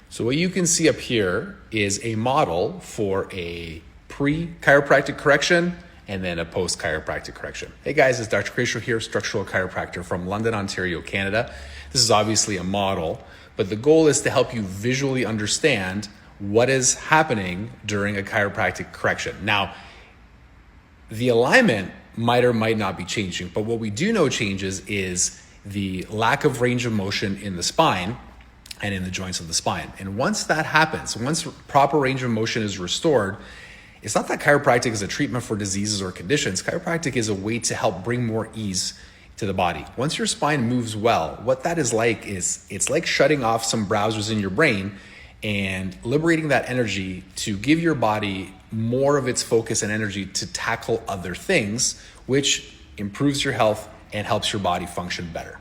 So what you can see up here is a model for a pre-chiropractic correction and then a post-chiropractic correction. Hey guys, it's Dr. Kresho here, structural chiropractor from London, Ontario, Canada. This is obviously a model, but the goal is to help you visually understand what is happening during a chiropractic correction. Now, the alignment might or might not be changing, but what we do know changes is the lack of range of motion in the spine and in the joints of the spine. And once that happens, once proper range of motion is restored, it's not that chiropractic is a treatment for diseases or conditions. Chiropractic is a way to help bring more ease to the body. Once your spine moves well, what that is like is it's like shutting off some browsers in your brain and liberating that energy to give your body more of its focus and energy to tackle other things, which improves your health and helps your body function better.